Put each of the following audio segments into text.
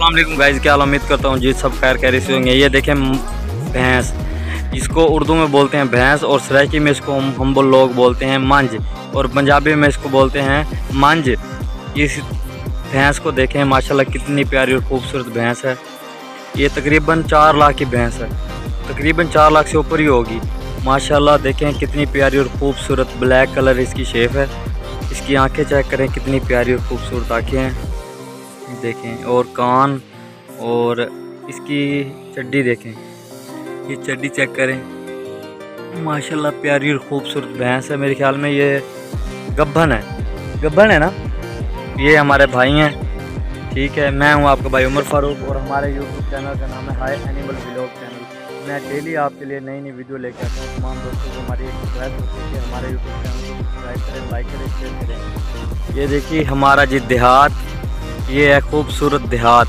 अस्सलाम वालेकुम गाइस, क्या हाल, उम्मीद करता हूँ जी सब खैर खैरियत से होंगे। ये देखें भैंस, इसको उर्दू में बोलते हैं भैंस और सराइकी में इसको हम लोग बोलते हैं मंज और पंजाबी में इसको बोलते हैं मंज। इस भैंस को देखें माशाल्लाह कितनी प्यारी और खूबसूरत भैंस है। ये तकरीबन 4 लाख की भैंस है, तकरीबन 4 लाख से ऊपर ही होगी माशाल्लाह। देखें कितनी प्यारी और खूबसूरत ब्लैक कलर इसकी शेप है। इसकी आंखें चेक करें कितनी प्यारी और खूबसूरत आंखें हैं देखें, और कान, और इसकी चड्डी देखें, ये चड्डी चेक करें माशाल्लाह प्यारी और खूबसूरत भैंस है। मेरे ख्याल में ये गब्बन है ना। ये हमारे भाई हैं, ठीक है। मैं हूँ आपका भाई उमर फारूक और हमारे यूट्यूब चैनल का नाम है हाई एनिमल व्लॉग चैनल। मैं डेली आपके लिए नई नई वीडियो लेकर आता हूँ। तमाम दोस्तों को हमारी एक रिक्वेस्ट होती है कि हमारे यूट्यूब चैनल को सब्सक्राइब करें, लाइक करें, शेयर करें। ये देखिए हमारा जी देहात, ये है खूबसूरत देहात,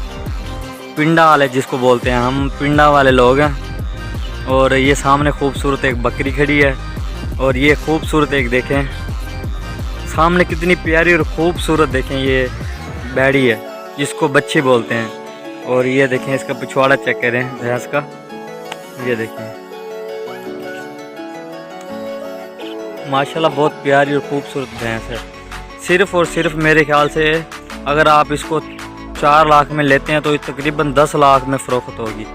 पिंडा वाले जिसको बोलते हैं हम, पिंडा वाले लोग हैं। और ये सामने खूबसूरत एक बकरी खड़ी है और ये खूबसूरत एक देखें सामने कितनी प्यारी और खूबसूरत देखें ये बैड़ी है जिसको बच्चे बोलते हैं। और ये देखें इसका पिछवाड़ा चेक करें भैंस का, ये देखें माशाल्लाह बहुत प्यारी और खूबसूरत भैंस है। सिर्फ़ और सिर्फ मेरे ख्याल से अगर आप इसको 4 लाख में लेते हैं तो तकरीबन 10 लाख में फ़रोख्त होगी।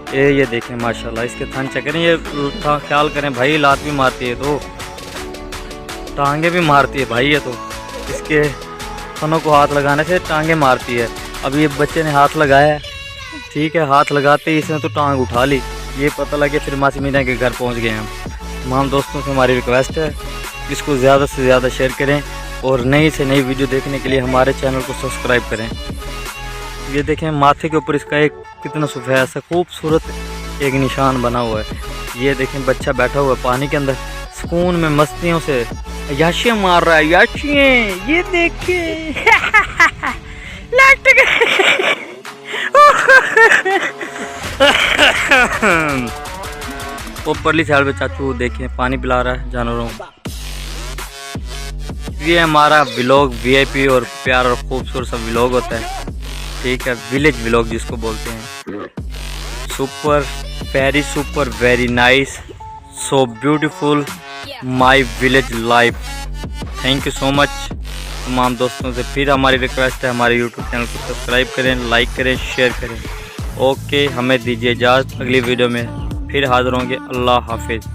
ये देखें माशाल्लाह इसके थन चेक करें। ये ख्याल करें भाई, लात भी मारती है तो टांगे भी मारती है भाई। ये तो इसके थनों को हाथ लगाने से टांगे मारती है। अब ये बच्चे ने हाथ लगाया है, ठीक है, हाथ लगाते ही इसने तो टांग उठा ली। ये पता लगे फिर मासी मीना के घर पहुंच गए हम। तमाम दोस्तों से हमारी रिक्वेस्ट है इसको ज़्यादा से ज़्यादा शेयर करें और नई से नई वीडियो देखने के लिए हमारे चैनल को सब्सक्राइब करें। ये देखें माथे के ऊपर इसका एक कितना सफ़ेद सा खूबसूरत एक निशान बना हुआ है। ये देखें बच्चा बैठा हुआ है पानी के अंदर, सुकून में मस्तियों से याशियाँ मार रहा है। याशियाँ ये देखिए ऊपरली साइड पे चाचू देखें पानी पिला रहा है जानवरों को। ये हमारा व्लॉग वीआईपी और प्यार और खूबसूरत सा व्लॉग होता है, ठीक है, विलेज व्लॉग जिसको बोलते हैं। Super very super very nice, so beautiful my village life. Thank you so much. तमाम दोस्तों से फिर हमारी रिक्वेस्ट है हमारे यूट्यूब चैनल को सब्सक्राइब करें, लाइक करें, शेयर करें। ओके, हमें दीजिए इजाज़त, अगली वीडियो में फिर हाज़िर होंगे। अल्लाह हाफिज़।